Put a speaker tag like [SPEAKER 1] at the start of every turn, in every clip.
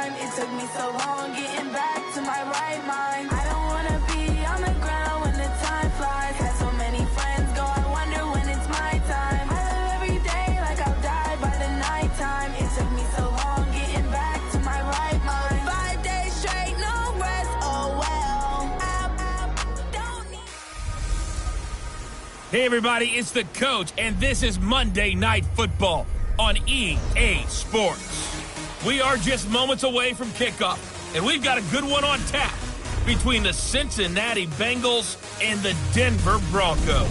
[SPEAKER 1] time. It took me so long getting back to my right mind. I don't wanna be on the ground when the time flies. Had so many friends go, I wonder when it's my time. I live every day like I'll die by the nighttime. It took me so long getting back to my right mind. 5 days straight, no rest, oh well. Don't need.
[SPEAKER 2] Hey everybody, it's the Coach, and this is Monday Night Football on EA Sports. We are just moments away from kickoff, and we've got a good one on tap between the Cincinnati Bengals and the Denver Broncos.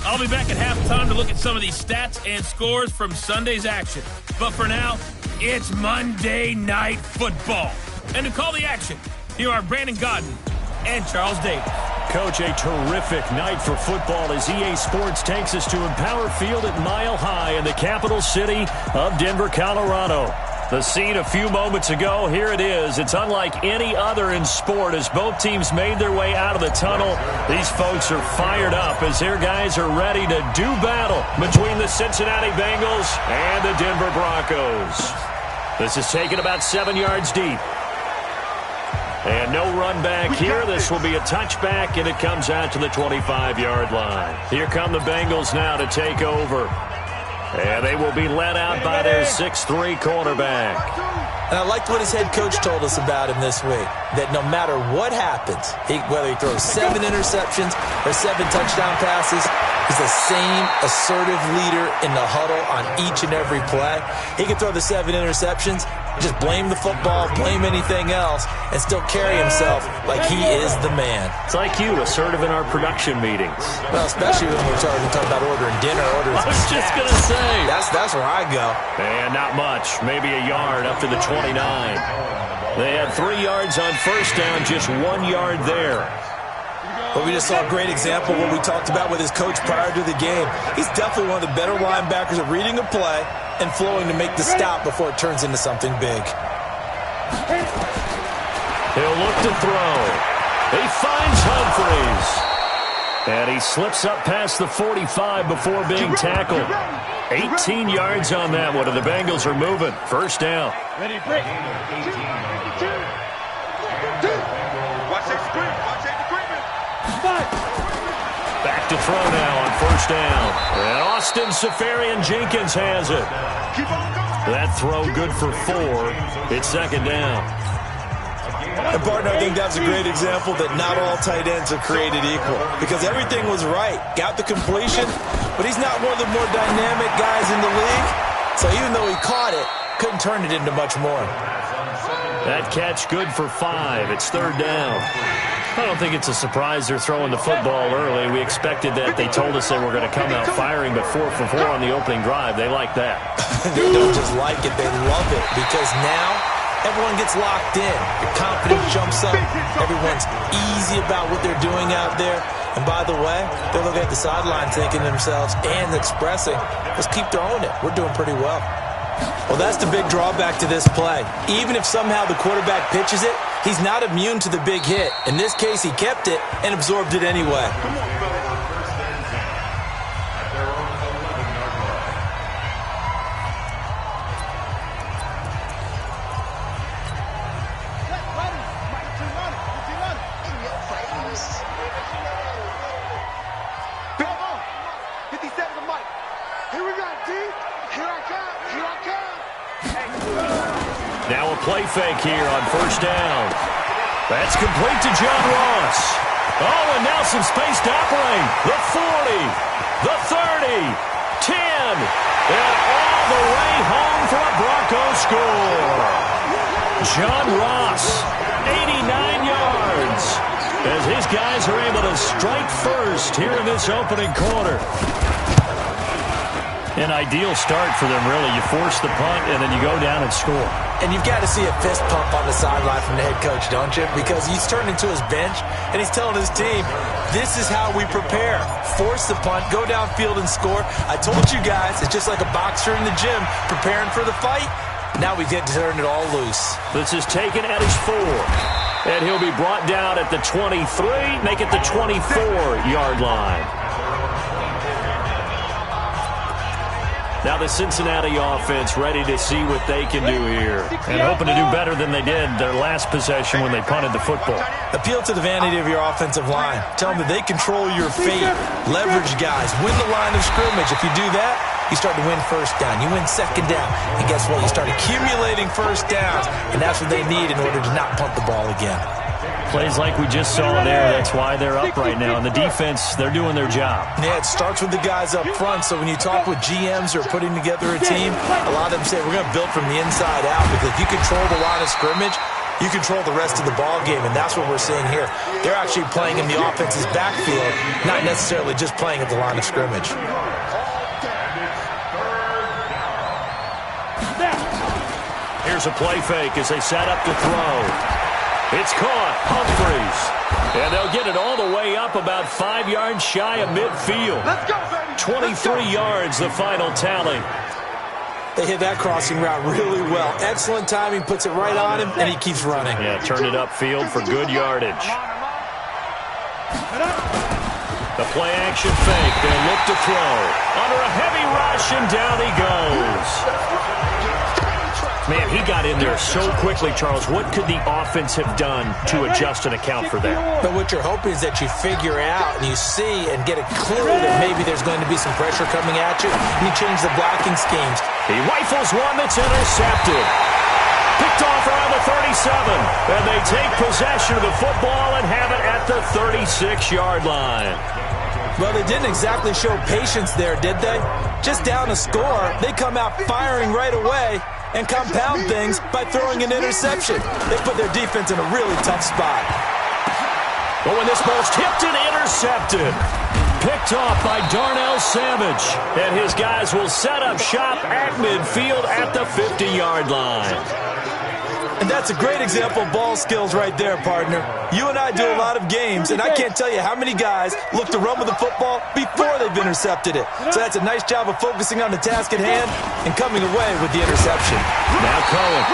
[SPEAKER 2] I'll be back at halftime to look at some of these stats and scores from Sunday's action. But for now, it's Monday Night Football. And to call the action, here are Brandon Godden and Charles Davis.
[SPEAKER 3] Coach, a terrific night for football as EA Sports takes us to Empower Field at Mile High in the capital city of Denver, Colorado. The scene a few moments ago, here it is. It's unlike any other in sport as both teams made their way out of the tunnel. These folks are fired up as their guys are ready to do battle between the Cincinnati Bengals and the Denver Broncos. This is taken about 7 yards deep. And no run back here. This will be a touchback, and it comes out to the 25-yard line. Here come the Bengals now to take over. And they will be led out by their 6'3 cornerback.
[SPEAKER 4] And I liked what his head coach told us about him this week, that no matter what happens, whether he throws 7 interceptions or 7 touchdown passes, he's the same assertive leader in the huddle on each and every play. He can throw the 7 interceptions, just blame the football, blame anything else, and still carry himself like he is the man.
[SPEAKER 3] It's like you, assertive in our production meetings.
[SPEAKER 4] Well, especially when we're talking about ordering dinner, ordering
[SPEAKER 3] I was just going to say.
[SPEAKER 4] That's where I go.
[SPEAKER 3] And not much, maybe a yard up to the 29. They had 3 yards on first down, just 1 yard there.
[SPEAKER 4] But we just saw a great example of what we talked about with his coach prior to the game. He's definitely one of the better linebackers at reading a play and flowing to make the stop before it turns into something big.
[SPEAKER 3] He'll look to throw. He finds Humphries. And he slips up past the 45 before being tackled. 18 yards on that one, and the Bengals are moving. First down.
[SPEAKER 5] Ready, break. Watch that screen. Watch that equipment.
[SPEAKER 3] Back to throw now on first down. And Austin Seferian-Jenkins has it. That throw good for 4. It's second down.
[SPEAKER 4] And, partner, I think that's a great example that not all tight ends are created equal. Because everything was right. Got the completion, but he's not one of the more dynamic guys in the league. So even though he caught it, couldn't turn it into much more.
[SPEAKER 3] That catch good for 5. It's third down. I don't think it's a surprise they're throwing the football early. We expected that. They told us they were going to come out firing, but 4 for 4 on the opening drive. They like that.
[SPEAKER 4] They don't just like it, they love it, because now everyone gets locked in. Your confidence jumps up. Everyone's easy about what they're doing out there. And by the way, they're looking at the sideline thinking to themselves and expressing, let's keep throwing it. We're doing pretty well. Well, that's the big drawback to this play. Even if somehow the quarterback pitches it, he's not immune to the big hit. In this case, he kept it and absorbed it anyway.
[SPEAKER 3] Now a play fake here on first down. That's complete to John Ross. Oh, and now some space to operate. The 40, the 30, 10, and all the way home for a Broncos score. John Ross, 89 yards, as his guys are able to strike first here in this opening quarter. An ideal start for them, really. You force the punt, and then you go down and score.
[SPEAKER 4] And you've got to see a fist pump on the sideline from the head coach, don't you? Because he's turned into his bench, and he's telling his team, this is how we prepare. Force the punt, go downfield and score. I told you guys, it's just like a boxer in the gym preparing for the fight. Now we get to turn it all loose.
[SPEAKER 3] This is taken at his 4. And he'll be brought down at the 23, make it the 24-yard line. Now the Cincinnati offense ready to see what they can do here. And hoping to do better than they did their last possession when they punted the football.
[SPEAKER 4] Appeal to the vanity of your offensive line. Tell them that they control your fate. Leverage guys. Win the line of scrimmage. If you do that, you start to win first down. You win second down. And guess what? You start accumulating first downs. And that's what they need in order to not punt the ball again.
[SPEAKER 3] Plays like we just saw there, that's why they're up right now. And the defense, they're doing their job.
[SPEAKER 4] Yeah, it starts with the guys up front. So when you talk with GMs who are putting together a team, a lot of them say we're going to build from the inside out, because if you control the line of scrimmage, you control the rest of the ball game, and that's what we're seeing here. They're actually playing in the offense's backfield, not necessarily just playing at the line of scrimmage.
[SPEAKER 3] Here's a play fake as they set up to throw. It's caught. Humphreys. And they'll get it all the way up about 5 yards shy of midfield.
[SPEAKER 5] Let's go, baby.
[SPEAKER 3] 23 yards, the final tally.
[SPEAKER 4] They hit that crossing route really well. Excellent timing, puts it right on him, and he keeps running.
[SPEAKER 3] Yeah, turned it upfield for good yardage. The play action fake. They'll look to throw. Under a heavy rush, and down he goes. Man, he got in there so quickly, Charles. What could the offense have done to adjust and account for that?
[SPEAKER 4] But what you're hoping is that you figure out and you see and get a clue that maybe there's going to be some pressure coming at you, and you change the blocking schemes.
[SPEAKER 3] He rifles one that's intercepted. Picked off around the 37. And they take possession of the football and have it at the 36-yard line.
[SPEAKER 4] Well, they didn't exactly show patience there, did they? Just down a score, they come out firing right away and compound things by throwing an interception. They put their defense in a really tough spot.
[SPEAKER 3] But when this ball's tipped and intercepted, picked off by Darnell Savage, and his guys will set up shop at midfield at the 50-yard line.
[SPEAKER 4] And that's a great example of ball skills right there, partner. You and I do a lot of games, and I can't tell you how many guys look to run with the football before they've intercepted it. So that's a nice job of focusing on the task at hand and coming away with the interception.
[SPEAKER 3] Now Cohen.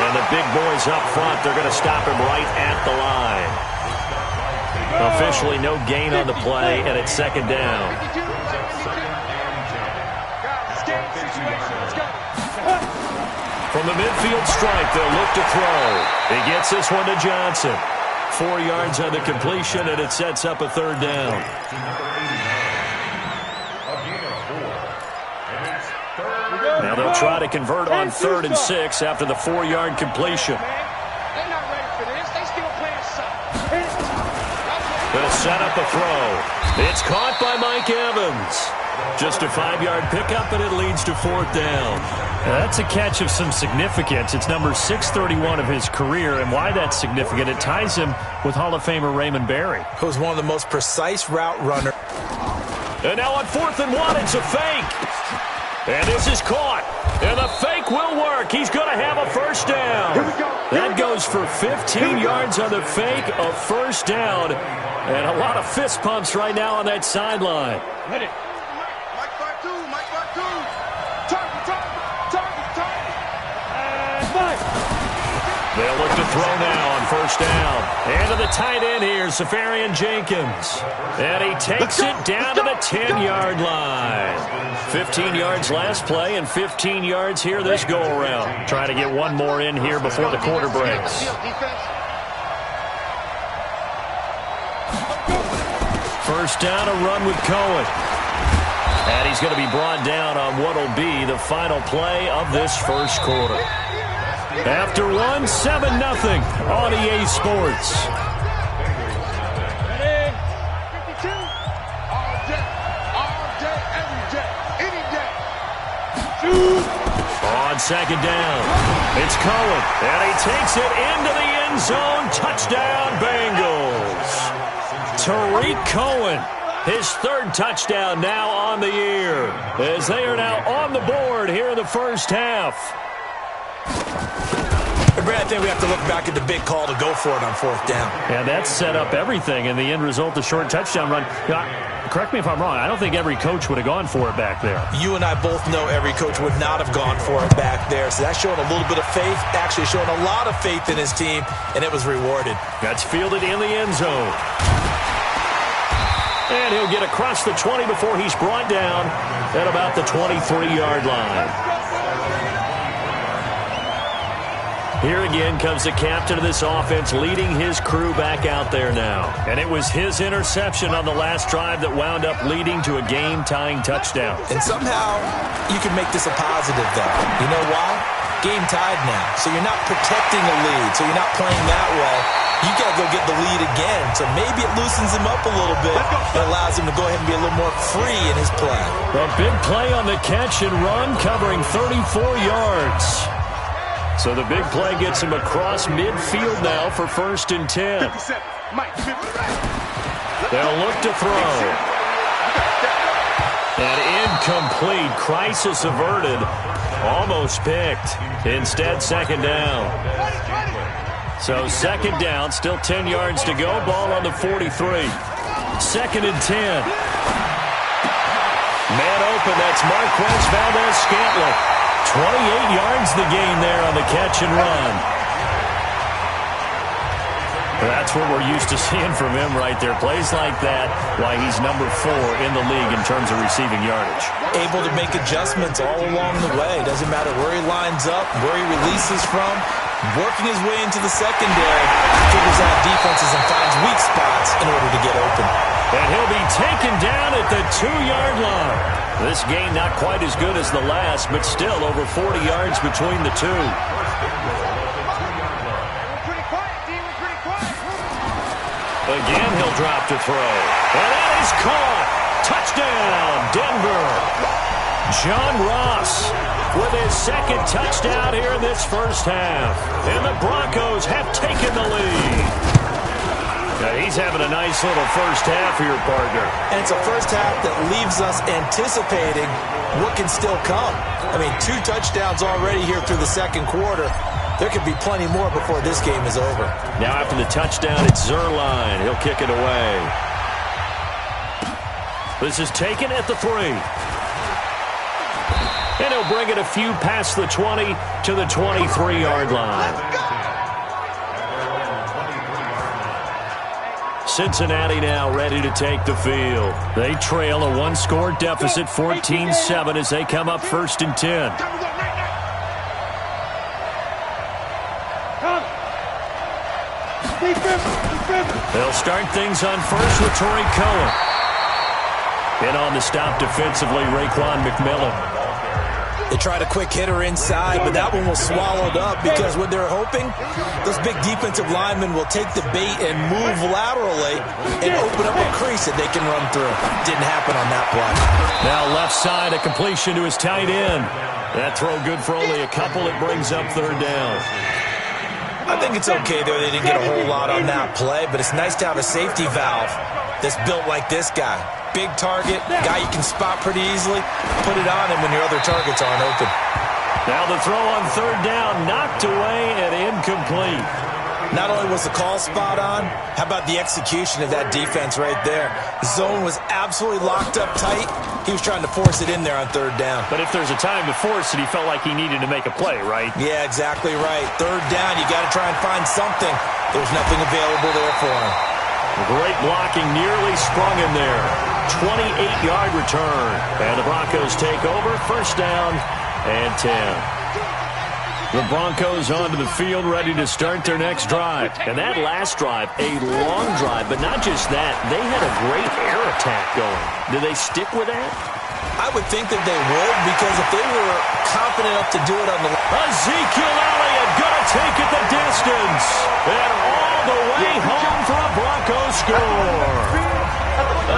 [SPEAKER 3] And the big boys up front, they're going to stop him right at the line. Officially no gain on the play, and it's second down. From the midfield stripe, they'll look to throw. He gets this one to Johnson. 4 yards on the completion, and it sets up a third down. Now they'll try to convert on 3rd and 6 after the 4-yard completion.
[SPEAKER 5] They're not ready for this. They still playing soft.
[SPEAKER 3] They'll set up a throw. It's caught by Mike Evans. Just a 5-yard pickup, and it leads to 4th down. Now that's a catch of some significance. It's number 631 of his career, and why that's significant, it ties him with Hall of Famer Raymond Berry,
[SPEAKER 4] who's one of the most precise route runners.
[SPEAKER 3] And now on 4th and 1, it's a fake. And this is caught. And the fake will work. He's going to have a first down. That goes for 15 yards on the fake, a first down. And a lot of fist pumps right now on that sideline.
[SPEAKER 5] Hit it. Mike 5-2, Mike 5-2. Target.
[SPEAKER 3] They'll look to throw now on first down. And to the tight end here, Safarian Jenkins. And he takes it down to the 10-yard line. 15 yards last play and 15 yards here this go-around. Trying to get one more in here before the quarter breaks. First down, a run with Cohen. And he's going to be brought down on what will be the final play of this first quarter. After one, 7-0 on EA Sports.
[SPEAKER 5] Ready? 52. All day, every day, any day.
[SPEAKER 3] On second down, it's Cohen, and he takes it into the end zone. Touchdown, Bengals. Tariq Cohen, his 3rd touchdown now on the year, as they are now on the board here in the first half.
[SPEAKER 4] Brad, I think we have to look back at the big call to go for it on 4th down.
[SPEAKER 3] Yeah, that set up everything, and the end result, the short touchdown run. Correct me if I'm wrong, I don't think every coach would have gone for it back there.
[SPEAKER 4] You and I both know every coach would not have gone for it back there, so that's showing a little bit of faith, actually showing a lot of faith in his team, and it was rewarded.
[SPEAKER 3] That's fielded in the end zone. And he'll get across the 20 before he's brought down at about the 23-yard line. Here again comes the captain of this offense, leading his crew back out there now. And it was his interception on the last drive that wound up leading to a game-tying touchdown.
[SPEAKER 4] And somehow you can make this a positive, though. You know why? Game tied now. So you're not protecting a lead, so you're not playing that way. You got to go get the lead again. So maybe it loosens him up a little bit and allows him to go ahead and be a little more free in his play.
[SPEAKER 3] A big play on the catch and run, covering 34 yards. So the big play gets him across midfield now for 1st and 10. They'll look to throw. An incomplete, crisis averted, almost picked. Instead, 2nd down. So 2nd down, still 10 yards to go. Ball on the 43. 2nd and 10. Man open, that's Marquez Valdez-Scantling. 28 yards the gain there on the catch and run. That's what we're used to seeing from him right there. Plays like that, why he's number 4 in the league in terms of receiving yardage.
[SPEAKER 4] Able to make adjustments all along the way. Doesn't matter where he lines up, where he releases from. Working his way into the secondary, figures out defenses and finds weak spots in order to get open.
[SPEAKER 3] And he'll be taken down at the 2-yard line. This gain not quite as good as the last, but still over 40 yards between the two. Again, he'll drop to throw. And that is caught. Touchdown, Denver. John Ross with his 2nd touchdown here in this first half. And the Broncos have taken the lead. Now he's having a nice little first half here, partner.
[SPEAKER 4] And it's a first half that leaves us anticipating what can still come. I mean, 2 touchdowns already here through the 2nd quarter. There could be plenty more before this game is over.
[SPEAKER 3] Now after the touchdown, it's Zuerlein. He'll kick it away. This is taken at the 3. And he'll bring it a few past the 20 to the 23-yard line. Cincinnati now ready to take the field. They trail a 1-score deficit, 14-7, as they come up 1st and 10. They'll start things on first with Torrey Cohen. And on the stop defensively, Raekwon McMillan.
[SPEAKER 4] They tried a quick hitter inside, but that one was swallowed up because what they're hoping, those big defensive linemen will take the bait and move laterally and open up a crease that they can run through. Didn't happen on that play.
[SPEAKER 3] Now left side, a completion to his tight end. That throw good for only a couple. It brings up 3rd down.
[SPEAKER 4] I think it's okay there. They didn't get a whole lot on that play, but it's nice to have a safety valve that's built like this guy. Big target, guy you can spot pretty easily. Put it on him when your other targets aren't open.
[SPEAKER 3] Now the throw on 3rd down, knocked away and incomplete.
[SPEAKER 4] Not only was the call spot on, how about the execution of that defense right there? The zone was absolutely locked up tight. He was trying to force it in there on 3rd down.
[SPEAKER 3] But if there's a time to force it, he felt like he needed to make a play, right?
[SPEAKER 4] Yeah, exactly right. 3rd down, you got to try and find something. There's nothing available there for him.
[SPEAKER 3] Great blocking, nearly sprung him there. 28-yard return. And the Broncos take over, 1st down and 10. The Broncos onto the field, ready to start their next drive. And that last drive, a long drive, but not just that. They had a great air attack going. Do they stick with that?
[SPEAKER 4] I would think that they would, because if they were confident enough to do it on the...
[SPEAKER 3] Ezekiel Elliott gonna take it the distance. And all the way home for a Broncos score.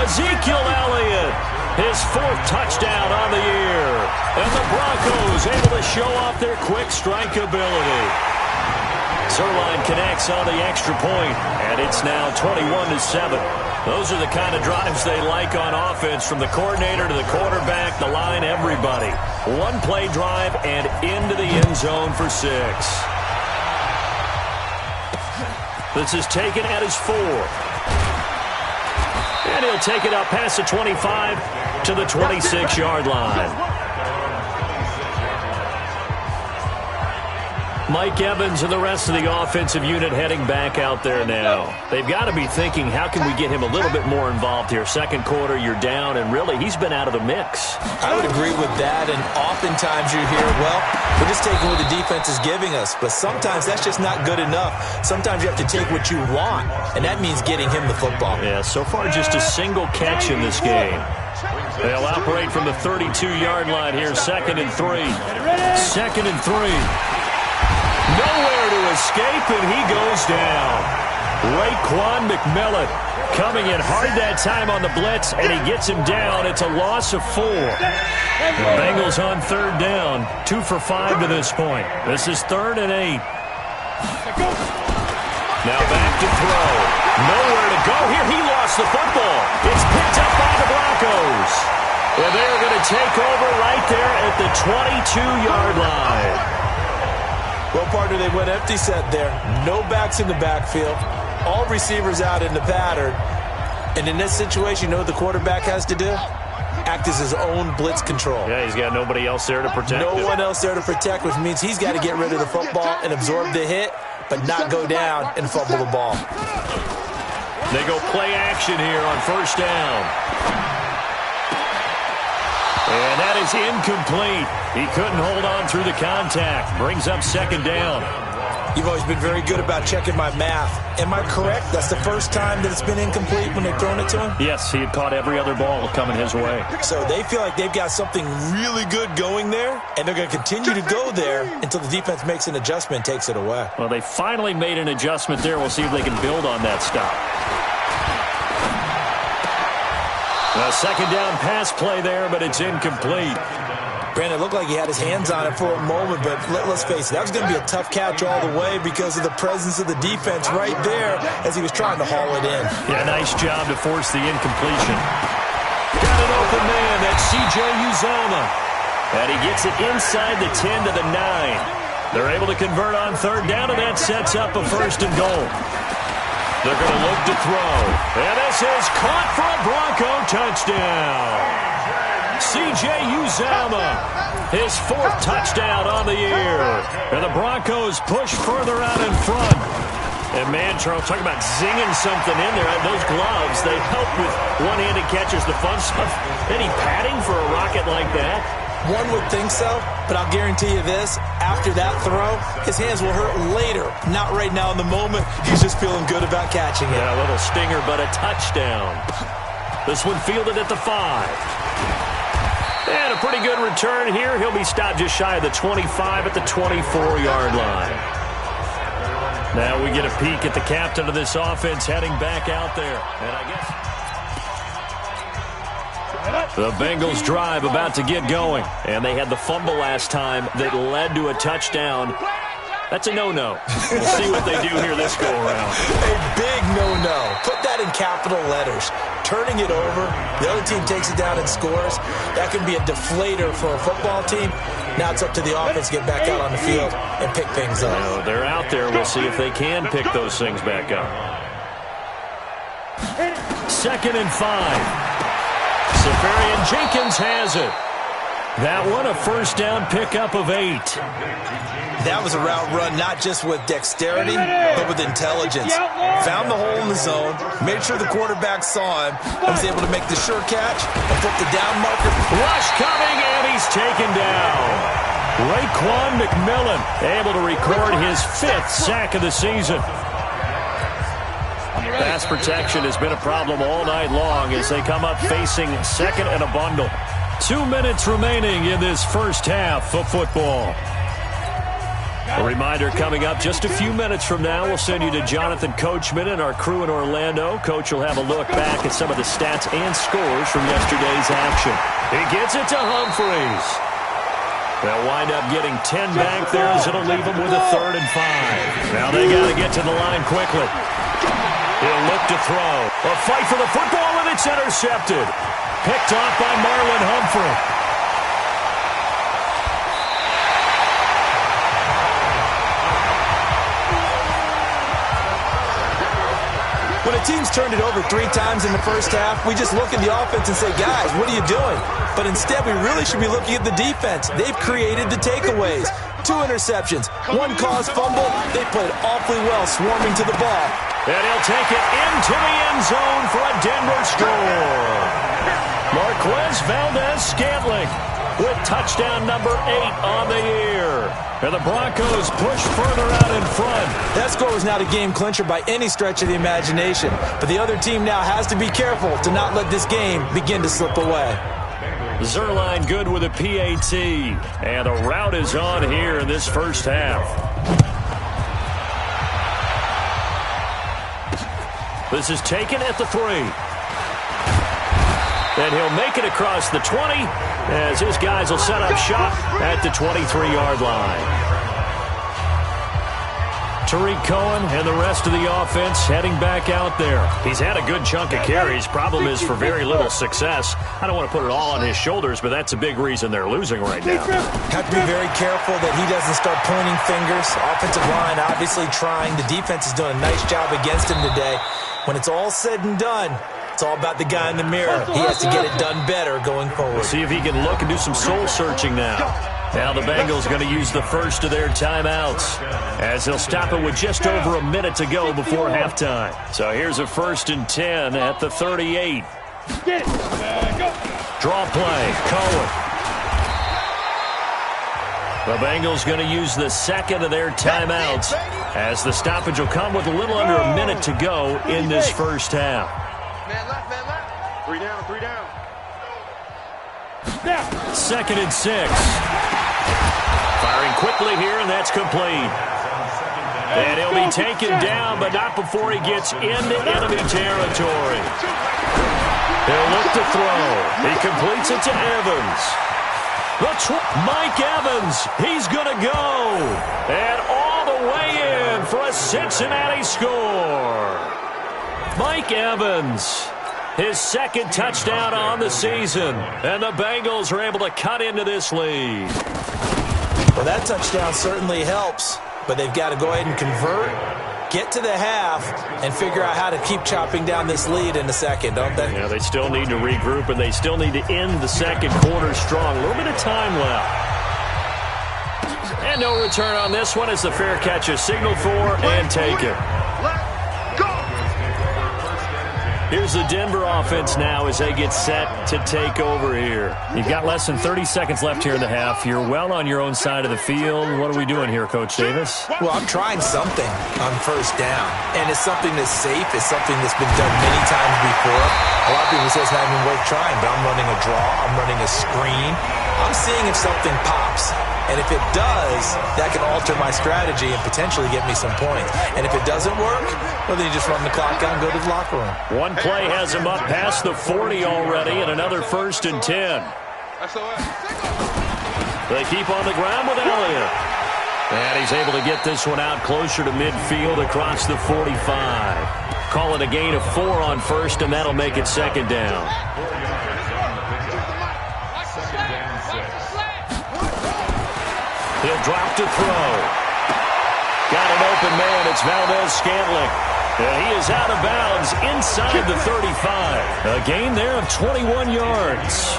[SPEAKER 3] Ezekiel Elliott, his 4th touchdown on the year. And the Broncos able to show off their quick strike ability. Zuerlein connects on the extra point, and it's now 21-7. Those are the kind of drives they like on offense, from the coordinator to the quarterback, the line, everybody. 1-play drive and into the end zone for 6. This is taken at his 4. And he'll take it up past the 25 to the 26-yard line. Mike Evans and the rest of the offensive unit heading back out there now. They've got to be thinking, how can we get him a little bit more involved here? Second quarter, you're down, and really, he's been out of the mix.
[SPEAKER 4] I would agree with that, and oftentimes you hear, well, we're just taking what the defense is giving us, but sometimes that's just not good enough. Sometimes you have to take what you want, and that means getting him the football.
[SPEAKER 3] Yeah, so far just a single catch in this game. They'll operate from the 32-yard line here, 2nd and 3. 2nd and 3. Nowhere to escape, and he goes down. Raekwon McMillan coming in hard that time on the blitz, and he gets him down. It's a loss of 4. The Bengals on 3rd down, 2 for 5 to this point. This is 3rd and 8. Now back to throw. Nowhere to go here. He lost the football. It's picked up by the Broncos. And they're going to take over right there at the 22-yard line.
[SPEAKER 4] Well, partner, they went empty set there. No backs in the backfield. All receivers out in the pattern. And in this situation, you know what the quarterback has to do? Act as his own blitz control.
[SPEAKER 3] Yeah, he's got nobody else there to protect him.
[SPEAKER 4] No one else there to protect, which means he's got to get rid of the football and absorb the hit, but not go down and fumble the ball.
[SPEAKER 3] They go play action here on 1st down. And that is incomplete. He couldn't hold on through the contact. Brings up 2nd down.
[SPEAKER 4] You've always been very good about checking my math. Am I correct? That's the first time that it's been incomplete when they've thrown it to him?
[SPEAKER 3] Yes, he had caught every other ball coming his way.
[SPEAKER 4] So they feel like they've got something really good going there, and they're going to continue to go there until the defense makes an adjustment and takes it away.
[SPEAKER 3] Well, they finally made an adjustment there. We'll see if they can build on that stop. A 2nd down pass play there, but it's incomplete.
[SPEAKER 4] Brandon, it looked like he had his hands on it for a moment, but let's face it, that was going to be a tough catch all the way because of the presence of the defense right there as he was trying to haul it in.
[SPEAKER 3] Yeah, nice job to force the incompletion. Got an open man, that's C.J. Uzomah. And he gets it inside the 10 to the 9. They're able to convert on 3rd down, and that sets up a 1st and goal. They're going to look to throw. And this is caught for a Bronco touchdown. C.J. Uzomah, his 4th touchdown on the year. And the Broncos push further out in front. And man, Charles, talk about zinging something in there. Those gloves, they help with one-handed catches, the fun stuff. Any padding for a rocket like that?
[SPEAKER 4] One would think so, but I'll guarantee you this. After that throw, his hands will hurt later. Not right now in the moment. He's just feeling good about catching it.
[SPEAKER 3] Yeah, a little stinger, but a touchdown. This one fielded at the 5. And a pretty good return here. He'll be stopped just shy of the 25 at the 24-yard line. Now we get a peek at the captain of this offense heading back out there. And I guess the Bengals drive about to get going. And they had the fumble last time that led to a touchdown. That's a no-no. We'll see what they do here this go-around.
[SPEAKER 4] A big no-no. Put that in capital letters. Turning it over, the other team takes it down and scores. That can be a deflator for a football team. Now it's up to the offense to get back out on the field and pick things up.
[SPEAKER 3] No, they're out there. We'll see if they can pick those things back up. 2nd and 5. Safarian Jenkins has it. That one, a 1st down pickup of 8.
[SPEAKER 4] That was a route run not just with dexterity, but with intelligence. Found the hole in the zone, made sure the quarterback saw him, and was able to make the sure catch and put the down marker.
[SPEAKER 3] Rush coming, and he's taken down. Raekwon McMillan able to record his 5th sack of the season. Pass protection has been a problem all night long as they come up facing 2nd and a bundle. 2 minutes remaining in this first half of football. A reminder coming up just a few minutes from now. We'll send you to Jonathan Coachman and our crew in Orlando. Coach will have a look back at some of the stats and scores from yesterday's action. He gets it to Humphreys. They'll wind up getting 10 back there as it'll leave them with a 3rd and 5. Now they got to get to the line quickly. He'll look to throw. A fight for the football, and it's intercepted. Picked off by Marlon Humphrey.
[SPEAKER 4] When a team's turned it over 3 times in the first half, we just look at the offense and say, guys, what are you doing? But instead, we really should be looking at the defense. They've created the takeaways. 2 interceptions, 1 caused fumble. They played awfully well swarming to the ball.
[SPEAKER 3] And he'll take it into the end zone for a Denver score. Marquez Valdez-Scantling with touchdown number 8 on the year. And the Broncos push further out in front.
[SPEAKER 4] That score was not a game clincher by any stretch of the imagination. But the other team now has to be careful to not let this game begin to slip away.
[SPEAKER 3] Zerline good with a PAT. And a rout is on here in this first half. This is taken at the 3. And he'll make it across the 20 as his guys will set up shop at the 23-yard line. Tariq Cohen and the rest of the offense heading back out there. He's had a good chunk of carries. Problem is for very little success. I don't want to put it all on his shoulders, but that's a big reason they're losing right now.
[SPEAKER 4] Have to be very careful that he doesn't start pointing fingers. Offensive line obviously trying. The defense is doing a nice job against him today. When it's all said and done, it's all about the guy in the mirror. He has to get it done better going forward.
[SPEAKER 3] We'll see if he can look and do some soul-searching now. Now the Bengals going to use the first of their timeouts as they'll stop it with just over a minute to go before halftime. So here's a 1st and 10 at the 38. Draw play, Cohen. The Bengals going to use the second of their timeouts as the stoppage will come with a little under a minute to go in this first half.
[SPEAKER 5] Man left, man left. 3 down, 3 down.
[SPEAKER 3] 2nd and 6. Firing quickly here, and that's complete. And he'll be taken down, but not before he gets into enemy territory. He'll look to throw. He completes it to Evans. Mike Evans, he's going to go. And all the way in for a Cincinnati score. Mike Evans, his 2nd touchdown on the season. And the Bengals are able to cut into this lead.
[SPEAKER 4] Well, that touchdown certainly helps, but they've got to go ahead and convert, get to the half, and figure out how to keep chopping down this lead in the second, don't they?
[SPEAKER 3] Yeah, they still need to regroup, and they still need to end the second quarter strong. A little bit of time left. And no return on this one as the fair catch is signaled for and taken. Here's the Denver offense now as they get set to take over here. You've got less than 30 seconds left here in the half. You're well on your own side of the field. What are we doing here, Coach Davis?
[SPEAKER 4] Well, I'm trying something on 1st down, and it's something that's safe. It's something that's been done many times before. A lot of people say it's not even worth trying, but I'm running a draw. I'm running a screen. I'm seeing if something pops. And if it does, that can alter my strategy and potentially get me some points. And if it doesn't work, well, then you just run the clock out and go to the locker room.
[SPEAKER 3] One play has him up past the 40 already, and another 1st and 10. They keep on the ground with Elliott. And he's able to get this one out closer to midfield across the 45. Call it a gain of 4 on 1st, and that'll make it 2nd down. He'll drop to throw. Got an open man. It's Valdez-Scantling. And he is out of bounds inside the 35. A gain there of 21 yards.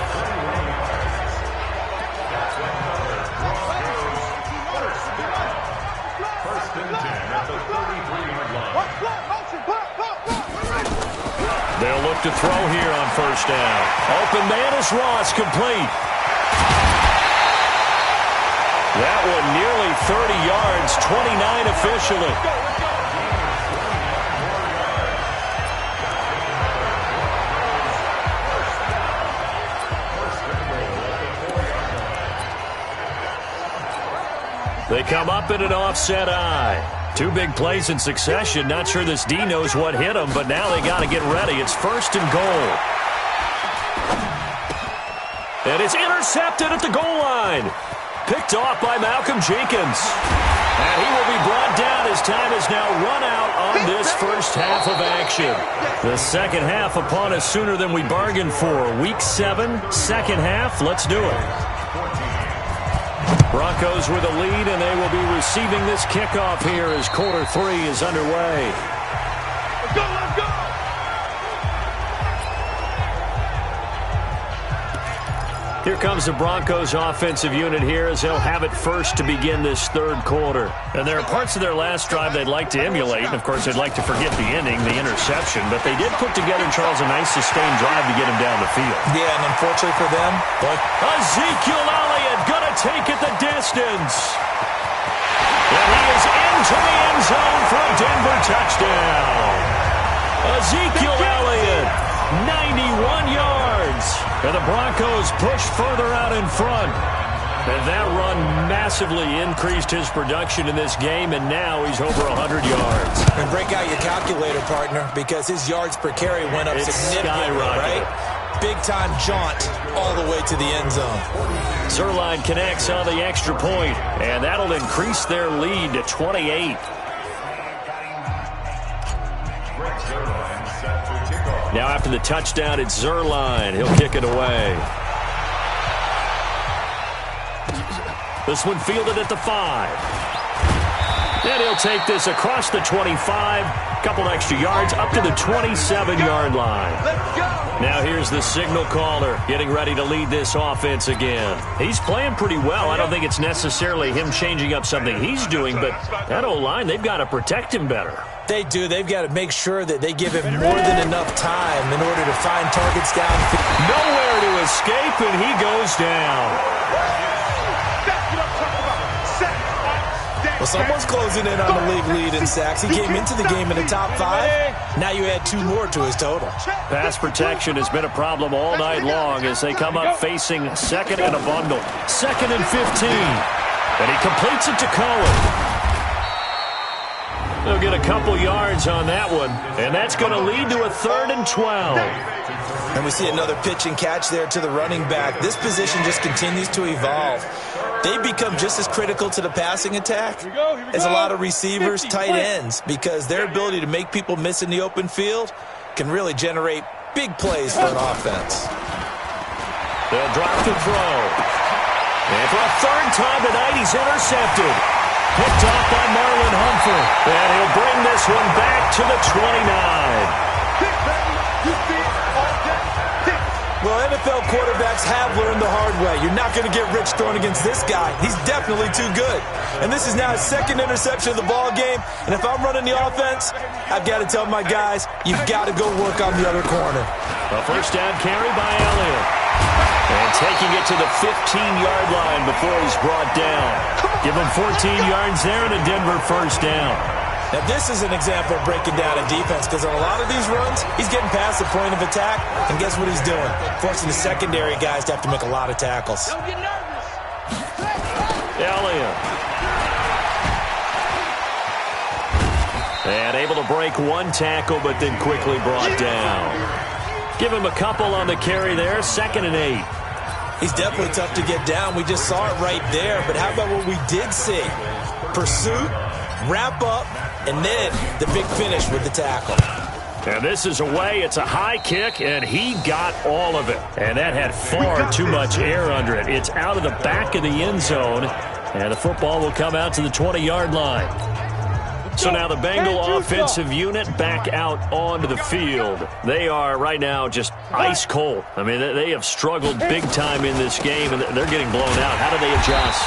[SPEAKER 3] They'll look to throw here on 1st down. Open man is Ross, complete. That one nearly 30 yards, 29 officially. They come up in an offset eye. 2 big plays in succession. Not sure this D knows what hit him, but now they got to get ready. It's 1st and goal. And it's intercepted at the goal line. Picked off by Malcolm Jenkins. And he will be brought down as time is now run out on this first half of action. The second half upon us sooner than we bargained for. Week 7, second half. Let's do it. Broncos with a lead, and they will be receiving this kickoff here as quarter 3 is underway.
[SPEAKER 5] Let's go, let's go!
[SPEAKER 3] Here comes the Broncos offensive unit here as they'll have it first to begin this third quarter. And there are parts of their last drive they'd like to emulate. And, of course, they'd like to forget the ending, the interception. But they did put together, Charles, a nice sustained drive to get him down the field.
[SPEAKER 4] Yeah, and unfortunately for them,
[SPEAKER 3] Ezekiel Elliott going to take it the distance. And he is into the end zone for a Denver touchdown. Ezekiel Elliott, 91 yards. And the Broncos push further out in front. And that run massively increased his production in this game, and now he's over 100 yards.
[SPEAKER 4] And break out your calculator, partner, because his yards per carry went up significantly, right? Big-time jaunt all the way to the end zone.
[SPEAKER 3] Zuerlein connects on the extra point, and that'll increase their lead to 28. Now after the touchdown, it's Zuerlein. He'll kick it away. This one fielded at the 5. And he'll take this across the 25. Couple extra yards up to the 27-yard line. Now here's the signal caller getting ready to lead this offense again. He's playing pretty well. I don't think it's necessarily him changing up something he's doing, but that O-line, they've got to protect him better.
[SPEAKER 4] They do. They've got to make sure that they give him more than enough time in order to find targets downfield.
[SPEAKER 3] Nowhere to escape, and he goes down.
[SPEAKER 4] Well, someone's closing in on the league lead in sacks. He came into the game in the top 5. Now you add 2 more to his total.
[SPEAKER 3] Pass protection has been a problem all night long as they come up facing second and a bundle. 2nd and 15. And he completes it to Cohen. They'll get a couple yards on that one, and that's going to lead to a 3rd and 12.
[SPEAKER 4] And we see another pitch and catch there to the running back. This position just continues to evolve. They become just as critical to the passing attack as a lot of receivers, tight ends, because their ability to make people miss in the open field can really generate big plays for an offense.
[SPEAKER 3] They'll drop the throw. And for a 3rd time tonight, he's intercepted. Picked off by Marlon Humphrey. And he'll bring this one back to the 29.
[SPEAKER 4] Well, NFL quarterbacks have learned the hard way. You're not going to get rich throwing against this guy. He's definitely too good. And this is now his 2nd interception of the ball game. And if I'm running the offense, I've got to tell my guys, you've got to go work on the other corner.
[SPEAKER 3] A 1st down carry by Elliott. And taking it to the 15-yard line before he's brought down. Give him 14 yards there and a Denver 1st down.
[SPEAKER 4] Now, this is an example of breaking down a defense because on a lot of these runs, he's getting past the point of attack, and guess what he's doing? Forcing the secondary guys to have to make a lot of tackles.
[SPEAKER 1] Don't get nervous.
[SPEAKER 3] Elliott. And able to break 1 tackle, but then quickly brought down. Give him a couple on the carry there, 2nd and 8.
[SPEAKER 4] He's definitely tough to get down. We just saw it right there, but how about what we did see? Pursuit, wrap up, and then the big finish with the tackle.
[SPEAKER 3] And this is away. It's a high kick, and he got all of it. And that had far too much air under it. It's out of the back of the end zone, and the football will come out to the 20-yard line. So now the Bengal offensive unit back out onto the field. They are right now just ice cold. I mean, they have struggled big time in this game, and they're getting blown out. How do they adjust?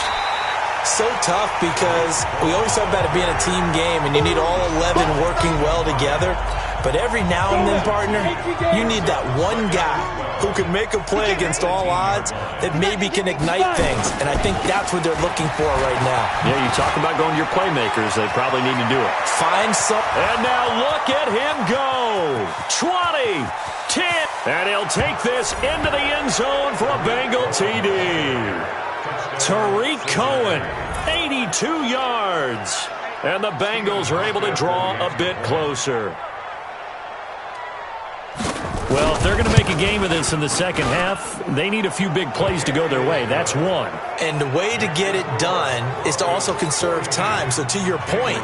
[SPEAKER 4] So tough because we always talk about it being a team game, and you need all 11 working well together. But every now and then, partner, you need that one guy who can make a play against all odds that maybe can ignite things. And I think that's what they're looking for right now.
[SPEAKER 3] Yeah, you talk about going to your playmakers. They probably need to do it.
[SPEAKER 4] Find some.
[SPEAKER 3] And now look at him go. 20, 10. And he'll take this into the end zone for a Bengal TD. Tariq Cohen, 82 yards. And the Bengals are able to draw a bit closer. Well, if they're going to make a game of this in the second half, they need a few big plays to go their way. That's one.
[SPEAKER 4] And the way to get it done is to also conserve time. So to your point,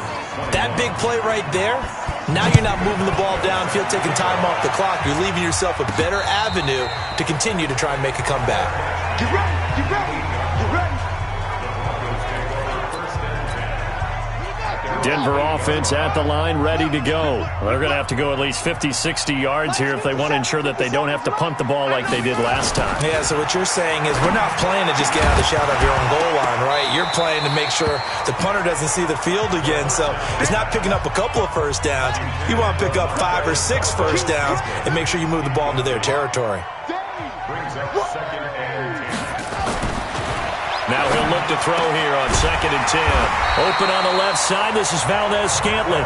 [SPEAKER 4] that big play right there, now you're not moving the ball downfield, taking time off the clock. You're leaving yourself a better avenue to continue to try and make a comeback.
[SPEAKER 5] Get ready, get ready, get ready.
[SPEAKER 3] Denver offense at the line, ready to go. They're going to have to go at least 50, 60 yards here if they want to ensure that they don't have to punt the ball like they did last time.
[SPEAKER 4] Yeah, so what you're saying is we're not playing to just get out of the shadow of your own goal line, right? You're playing to make sure the punter doesn't see the field again. So it's not picking up a couple of first downs. You want to pick up 5 or 6 first downs and make sure you move the ball into their territory.
[SPEAKER 3] Now he'll look to throw here on 2nd and 10. Open on the left side. This is Valdez-Scantling.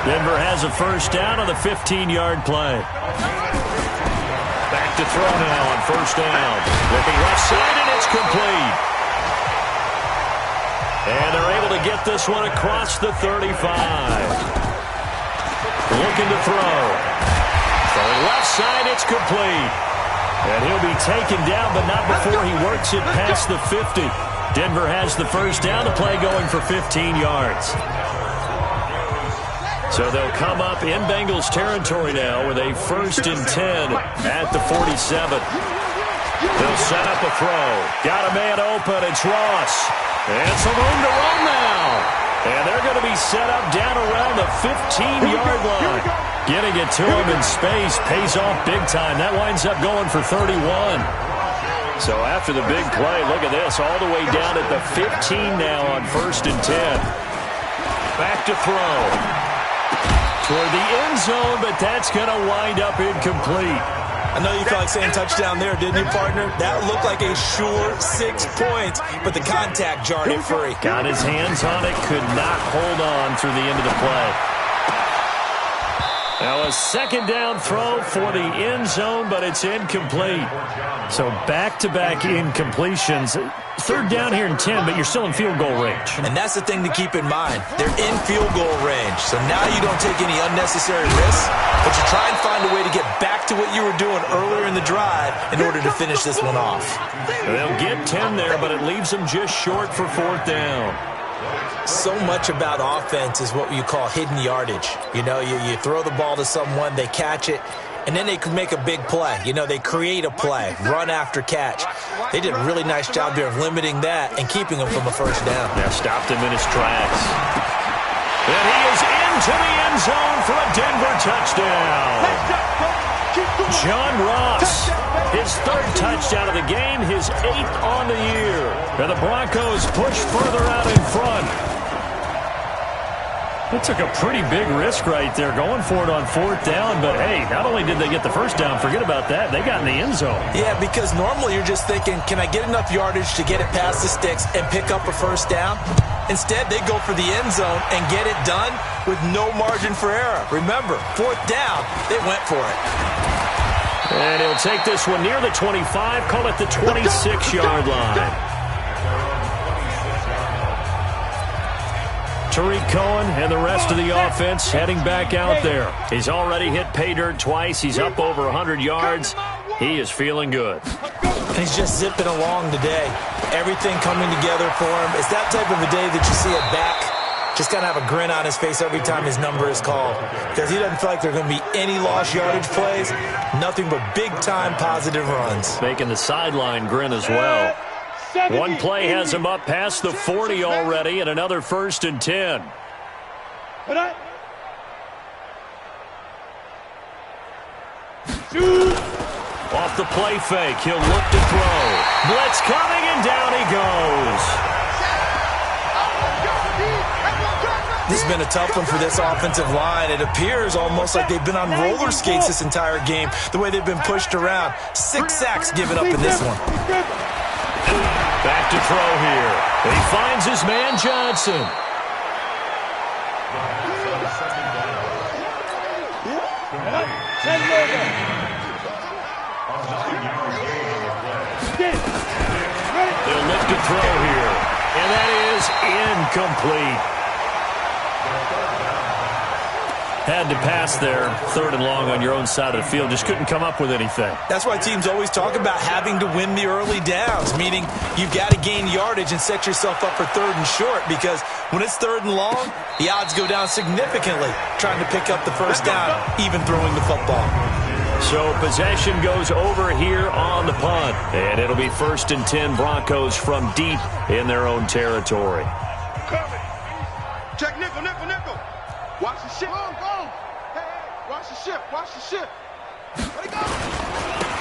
[SPEAKER 3] Denver has a first down on the 15-yard play. Back to throw now on first down. Looking left side, and it's complete. And they're able to get this one across the 35. Looking to throw. Throwing left side, it's complete. And he'll be taken down, but not before he works it past the 50. Denver has the first down, the play going for 15 yards. So they'll come up in Bengals territory now with a 1st and 10 at the 47. They'll set up a throw. Got a man open. It's Ross. And some room to run now. And they're going to be set up down around the 15-yard line. Getting it to him in space pays off big time. That winds up going for 31. So after the big play, look at this, all the way down at the 15 now on 1st and 10. Back to throw. Toward the end zone, but that's going to wind up incomplete.
[SPEAKER 4] I know you felt like saying touchdown there, didn't you, partner? That looked like a sure 6 points, but the contact jarred it free.
[SPEAKER 3] Got his hands on it, could not hold on through the end of the play. Now a 2nd down throw for the end zone, but it's incomplete. So back-to-back incompletions. 3rd down here and 10, but you're still in field goal range.
[SPEAKER 4] And that's the thing to keep in mind. They're in field goal range, so now you don't take any unnecessary risks, but you try and find a way to get back to what you were doing earlier in the drive in order to finish this one off.
[SPEAKER 3] They'll get 10 there, but it leaves them just short for 4th down.
[SPEAKER 4] So much about offense is what you call hidden yardage. You know, you throw the ball to someone, they catch it, and then they can make a big play. You know, they create a play, run after catch. They did a really nice job here of limiting that and keeping him from a first down.
[SPEAKER 3] Yeah, stopped him in his tracks. And he is into the end zone for a Denver touchdown. John Ross, his 3rd touchdown of the game, his 8th on the year. And the Broncos push further out in front. They took a pretty big risk right there going for it on 4th down, but hey, not only did they get the first down, forget about that, they got in the end zone.
[SPEAKER 4] Yeah, because normally you're just thinking, can I get enough yardage to get it past the sticks and pick up a first down? Instead, they go for the end zone and get it done with no margin for error. Remember, 4th down, they went for it.
[SPEAKER 3] And he'll take this one near the 25, call it the 26-yard line. Tariq Cohen and the rest of the offense heading back out there. He's already hit pay dirt twice. He's up over 100 yards. He is feeling good.
[SPEAKER 4] He's just zipping along today. Everything coming together for him. It's that type of a day that you see it back. Just kind of have a grin on his face every time his number is called. Because he doesn't feel like there are going to be any lost yardage plays. Nothing but big-time positive runs.
[SPEAKER 3] Making the sideline grin as well. One play has him up past the 40 already, and another 1st and 10. Off the play fake, he'll look to throw. Blitz coming, and down he goes.
[SPEAKER 4] This has been a tough one for this offensive line. It appears almost like they've been on roller skates this entire game, the way they've been pushed around. 6 sacks given up in this one.
[SPEAKER 3] Back to throw here. He finds his man Johnson. They'll look to throw here. And that is incomplete. Had to pass there, 3rd and long on your own side of the field. Just couldn't come up with anything.
[SPEAKER 4] That's why teams always talk about having to win the early downs, meaning you've got to gain yardage and set yourself up for 3rd and short, because when it's 3rd and long, the odds go down significantly trying to pick up the first down, even throwing the football.
[SPEAKER 3] So possession goes over here on the punt, and it'll be 1st and 10 Broncos from deep in their own territory.
[SPEAKER 5] Check nickel, nickel, nickel. Watch the ship. Go. Hey, watch the ship, watch the ship. Where'd he go?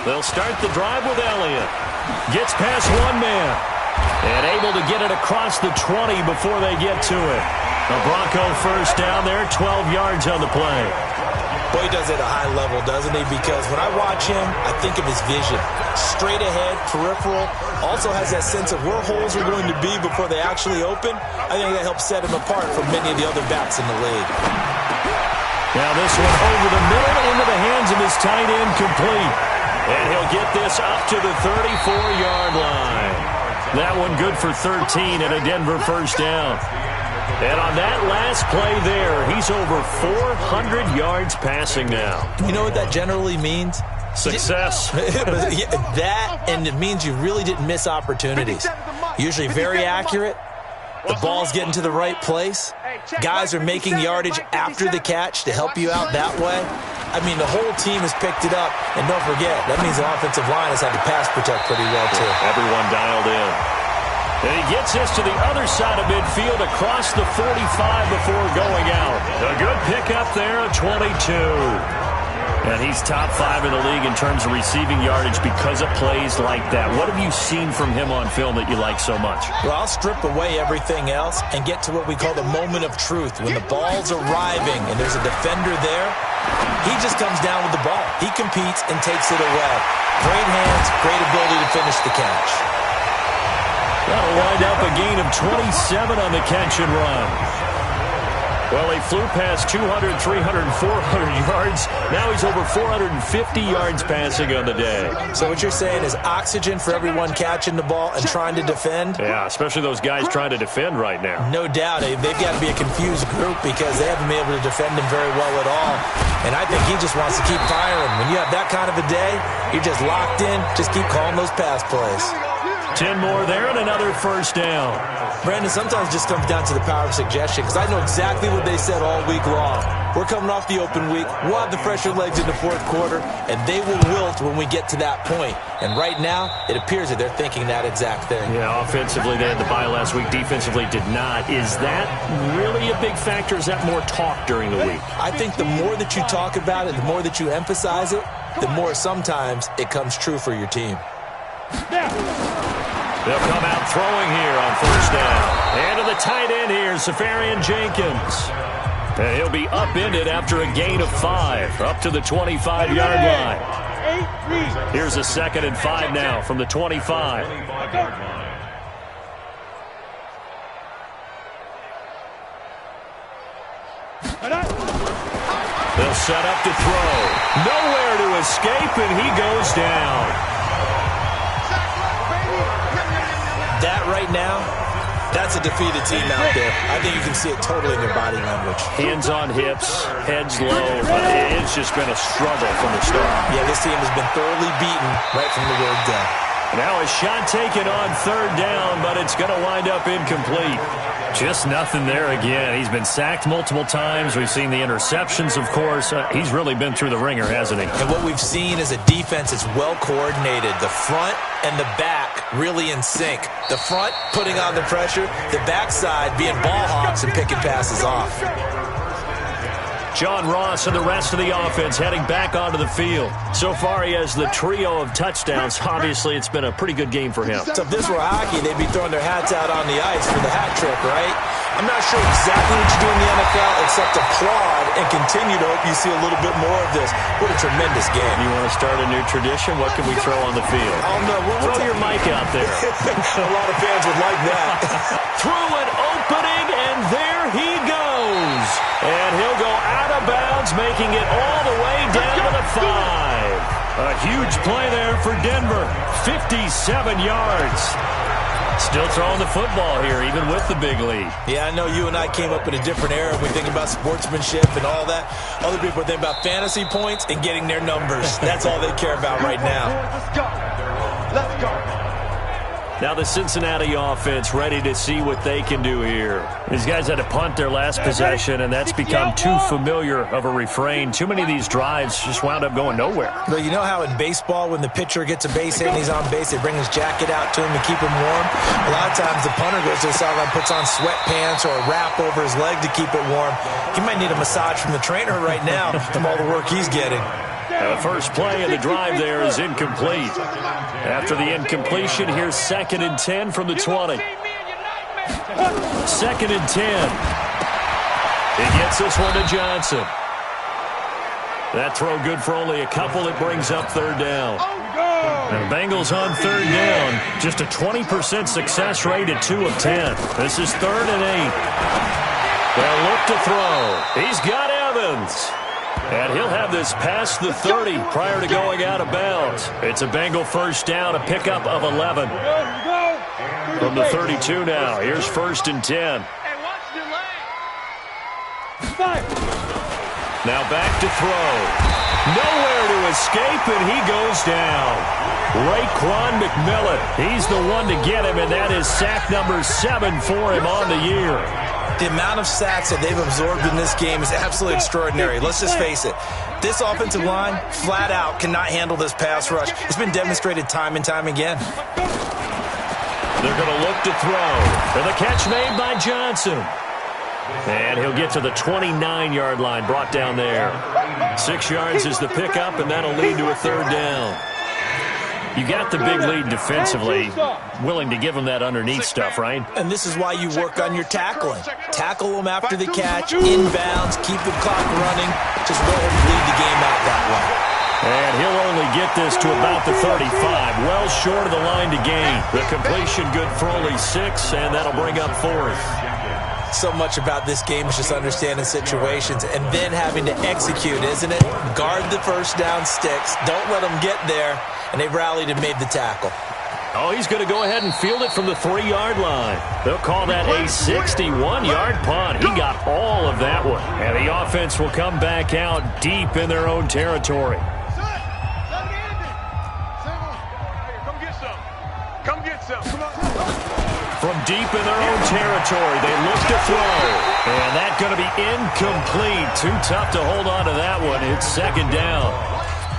[SPEAKER 3] They'll start the drive with Elliott. Gets past one man. And able to get it across the 20 before they get to it. A Bronco first down there, 12 yards on the play.
[SPEAKER 4] Boy, he does it at a high level, doesn't he? Because when I watch him, I think of his vision. Straight ahead, peripheral. Also has that sense of where holes are going to be before they actually open. I think that helps set him apart from many of the other backs in the league.
[SPEAKER 3] Now this one over the middle into the hands of his tight end, complete. And he'll get this up to the 34-yard line. That one good for 13 and a Denver first down. And on that last play there, he's over 400 yards passing now.
[SPEAKER 4] You know what that generally means?
[SPEAKER 3] Success.
[SPEAKER 4] That, and it means you really didn't miss opportunities. Usually very accurate. The ball's getting to the right place. Guys are making yardage after the catch to help you out that way. I mean, the whole team has picked it up. And don't forget, that means the offensive line has had to pass protect pretty well, too.
[SPEAKER 3] Everyone dialed in. And he gets this to the other side of midfield across the 45 before going out. A good pickup there at 22. And he's top 5 in the league in terms of receiving yardage because of plays like that. What have you seen from him on film that you like so much?
[SPEAKER 4] Well, I'll strip away everything else and get to what we call the moment of truth. When the ball's arriving and there's a defender there, he just comes down with the ball. He competes and takes it away. Great hands, great ability to finish the catch.
[SPEAKER 3] That'll wind up a gain of 27 on the catch and run. Well, he flew past 200, 300, 400 yards. Now he's over 450 yards passing on the day.
[SPEAKER 4] So what you're saying is oxygen for everyone catching the ball and trying to defend?
[SPEAKER 3] Yeah, especially those guys trying to defend right now.
[SPEAKER 4] No doubt. They've got to be a confused group because they haven't been able to defend him very well at all. And I think he just wants to keep firing. When you have that kind of a day, you're just locked in. Just keep calling those pass plays.
[SPEAKER 3] 10 more there and another first down.
[SPEAKER 4] Brandon, sometimes it just comes down to the power of suggestion because I know exactly what they said all week long. We're coming off the open week. We'll have the fresher legs in the fourth quarter, and they will wilt when we get to that point. And right now, it appears that they're thinking that exact thing.
[SPEAKER 3] Yeah, offensively, they had the bye last week. Defensively, did not. Is that really a big factor? Is that more talk during the week?
[SPEAKER 4] I think the more that you talk about it, the more that you emphasize it, the more sometimes it comes true for your team.
[SPEAKER 3] They'll come out throwing here on first down. And to the tight end here, Safarian Jenkins. And he'll be upended after a gain of 5, up to the 25-yard line. Here's a 2nd and 5 now from the 25. They'll set up to throw. Nowhere to escape, and he goes down.
[SPEAKER 4] That right now, that's a defeated team out there. I think you can see it totally in their body language.
[SPEAKER 3] Hands on hips, heads low. It's just been a struggle from the start.
[SPEAKER 4] Yeah, this team has been thoroughly beaten right from the word go.
[SPEAKER 3] Now a shot taken on 3rd down, but it's going to wind up incomplete. Just nothing there again. He's been sacked multiple times. We've seen the interceptions, of course. He's really been through the ringer, hasn't he?
[SPEAKER 4] And what we've seen is a defense that's well coordinated. The front and the back really in sync. The front putting on the pressure, the backside being ball hawks and picking passes off.
[SPEAKER 3] John Ross and the rest of the offense heading back onto the field. So far, he has the trio of touchdowns. Obviously, it's been a pretty good game for him.
[SPEAKER 4] So if this were hockey, they'd be throwing their hats out on the ice for the hat trick, right? I'm not sure exactly what you do in the NFL except applaud and continue to hope you see a little bit more of this. What a tremendous game.
[SPEAKER 3] You want to start a new tradition? What can we throw on the field?
[SPEAKER 4] Oh, no.
[SPEAKER 3] Throw your mic out there.
[SPEAKER 4] A lot of fans would like that.
[SPEAKER 3] Through an opening, and there he goes. And he'll go out of bounds, making it all the way down to the 5. A huge play there for Denver. 57 yards. Still throwing the football here, even with the big lead.
[SPEAKER 4] Yeah, I know you and I came up in a different era. We think about sportsmanship and all that. Other people think about fantasy points and getting their numbers. That's all they care about right now.
[SPEAKER 5] Let's go.
[SPEAKER 3] Now the Cincinnati offense ready to see what they can do here. These guys had to punt their last possession, and that's become too familiar of a refrain. Too many of these drives just wound up going nowhere.
[SPEAKER 4] Well, you know how in baseball when the pitcher gets a base hit and he's on base, they bring his jacket out to him to keep him warm? A lot of times the punter goes to the sideline, puts on sweatpants or a wrap over his leg to keep it warm. He might need a massage from the trainer right now from all the work he's getting.
[SPEAKER 3] The first play of the drive there is incomplete. After the incompletion, here's 2nd and 10 from the 20. 2nd and 10. He gets this one to Johnson. That throw good for only a couple. It brings up 3rd down. And the Bengals on 3rd down. Just a 20% success rate at 2 of 10. This is 3rd and 8. They'll look to throw. He's got Evans. And he'll have this past the 30 prior to going out of bounds. It's a Bengal first down, a pickup of 11. From the 32 now. Here's 1st and 10. Now back to throw. Nowhere to escape, and he goes down. Raekwon McMillan. He's the one to get him, and that is sack number 7 for him on the year.
[SPEAKER 4] The amount of sacks that they've absorbed in this game is absolutely extraordinary. Let's just face it. This offensive line, flat out, cannot handle this pass rush. It's been demonstrated time and time again.
[SPEAKER 3] They're going to look to throw. And the catch made by Johnson. And he'll get to the 29-yard line, brought down there. 6 yards is the pickup, and that'll lead to a 3rd down. You got the big lead defensively, willing to give them that underneath stuff, right?
[SPEAKER 4] And this is why you work on your tackling. Tackle them after the catch, inbounds, keep the clock running. Just go ahead and bleed the game out that way.
[SPEAKER 3] And he'll only get this to about the 35, well short of the line to gain. The completion good for only 6, and that'll bring up 4th.
[SPEAKER 4] So much about this game is just understanding situations and then having to execute, isn't it? Guard the first down sticks. Don't let them get there. And they rallied and made the tackle.
[SPEAKER 3] Oh, he's going to go ahead and field it from the 3-yard line. They'll call that a 61-yard punt. He got all of that one. And the offense will come back out deep in their own territory.
[SPEAKER 5] Come get some. Come get some. Come on.
[SPEAKER 3] From deep in their own territory, they look to throw. And that's going to be incomplete. Too tough to hold on to that one. It's 2nd down.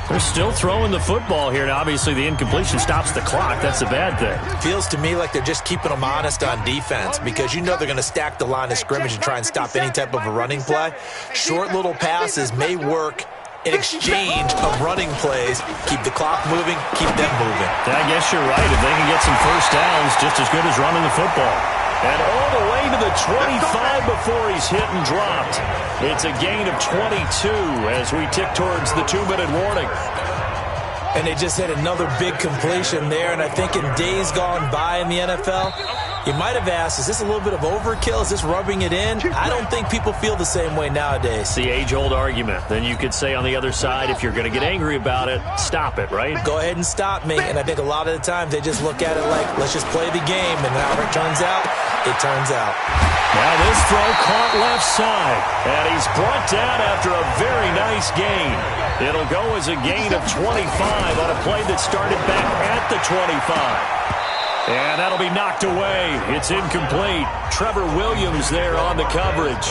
[SPEAKER 3] They're still throwing the football here. Now, obviously, the incompletion stops the clock. That's a bad thing.
[SPEAKER 4] Feels to me like they're just keeping them honest on defense because you know they're going to stack the line of scrimmage and try and stop any type of a running play. Short little passes may work in exchange of running plays. Keep the clock moving, keep them moving.
[SPEAKER 3] I guess you're right. If they can get some first downs, just as good as running the football. And all the way to the 25 before he's hit and dropped. It's a gain of 22 as we tick towards the 2-minute warning.
[SPEAKER 4] And they just hit another big completion there. And I think in days gone by in the NFL, you might have asked, is this a little bit of overkill? Is this rubbing it in? I don't think people feel the same way nowadays.
[SPEAKER 3] The age-old argument. Then you could say on the other side, if you're going to get angry about it, stop it, right?
[SPEAKER 4] Go ahead and stop me. And I think a lot of the times they just look at it like, let's just play the game. And however it turns out, it turns out.
[SPEAKER 3] Now this throw caught left side. And he's brought down after a very nice gain. It'll go as a gain of 25 on a play that started back at the 25. And that'll be knocked away. It's incomplete. Trevor Williams there on the coverage.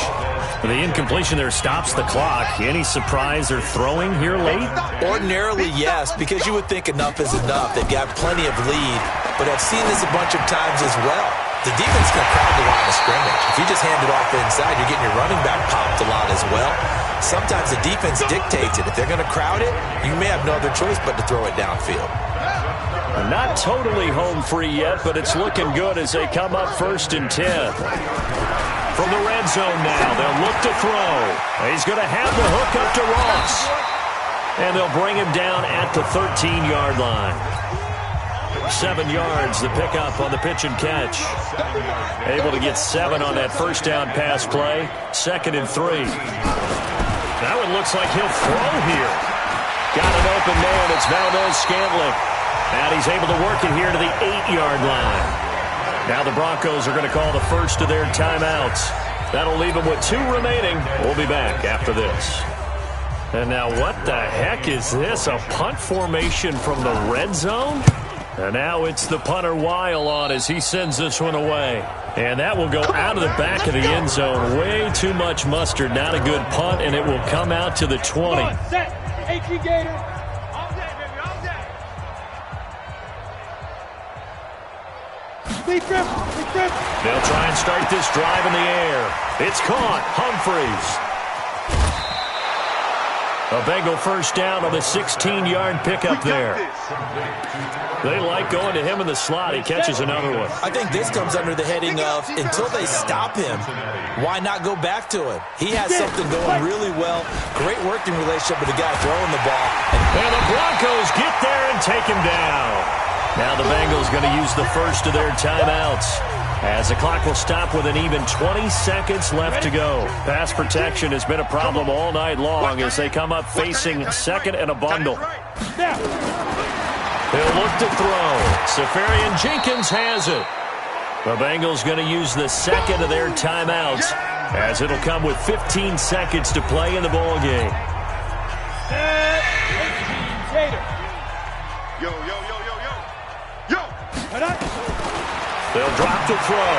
[SPEAKER 3] The incompletion there stops the clock. Any surprise they're throwing here late?
[SPEAKER 4] Ordinarily, yes, because you would think enough is enough. They've got plenty of lead. But I've seen this a bunch of times as well. The defense is going to crowd the line of scrimmage. If you just hand it off inside, you're getting your running back popped a lot as well. Sometimes the defense dictates it. If they're going to crowd it, you may have no other choice but to throw it downfield.
[SPEAKER 3] Not totally home free yet, but it's looking good as they come up 1st and 10. From the red zone now, they'll look to throw. He's going to have the hook up to Ross. And they'll bring him down at the 13-yard line. 7 yards, the pickup on the pitch and catch. Able to get 7 on that first down pass play. 2nd and 3. Now it looks like he'll throw here. Got an open man. It's Valdez-Scantling. And he's able to work it here to the 8-yard line. Now the Broncos are going to call the first of their timeouts. That'll leave them with 2 remaining. We'll be back after this. And now what the heck is this? A punt formation from the red zone? And now it's the punter Weil on as he sends this one away. And that will go out of the back of the end zone. Way too much mustard. Not a good punt, and it will come out to the 20.
[SPEAKER 5] Set. HE Gator. All day, baby. All day. Deep grip. Deep grip.
[SPEAKER 3] They'll try and start this drive in the air. It's caught. Humphreys. A Bengal first down on the 16-yard pickup there. They like going to him in the slot. He catches another one.
[SPEAKER 4] I think this comes under the heading of until they stop him, why not go back to him? He has something going really well. Great working relationship with the guy throwing the ball.
[SPEAKER 3] And the Broncos get there and take him down. Now the Bengals going to use the first of their timeouts, as the clock will stop with an even 20 seconds left to go. Pass protection has been a problem all night long as they come up facing second and a bundle. He'll look to throw. Safarian Jenkins has it. The Bengals going to use the second of their timeouts, as it'll come with 15 seconds to play in the ball game.
[SPEAKER 5] Yo, yo, yo, yo, yo. Yo.
[SPEAKER 3] They'll drop to throw.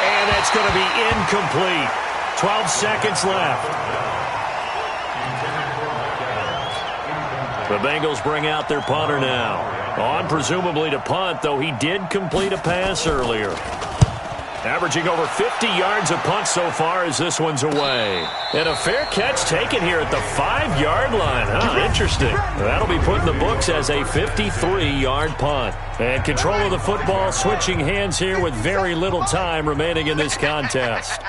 [SPEAKER 3] And that's going to be incomplete. 12 seconds left. The Bengals bring out their punter now. On presumably to punt, though he did complete a pass earlier. Averaging over 50 yards a punt so far as this one's away. And a fair catch taken here at the 5-yard line. Huh, interesting. That'll be put in the books as a 53-yard punt. And control of the football switching hands here with very little time remaining in this contest.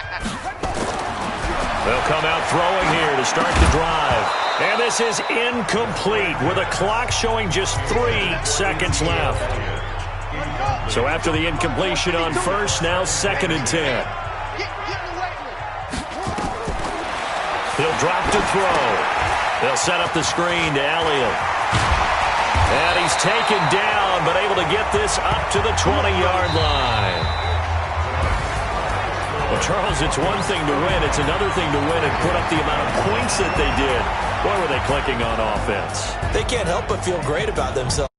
[SPEAKER 3] They'll come out throwing here to start the drive. And this is incomplete with a clock showing just 3 seconds left. So after the incompletion on first, now 2nd and 10. He'll drop to throw. They'll set up the screen to Elliott. And he's taken down, but able to get this up to the 20-yard line. Well, Charles, it's one thing to win. It's another thing to win and put up the amount of points that they did. Boy, were they clicking on offense.
[SPEAKER 4] They can't help but feel great about themselves.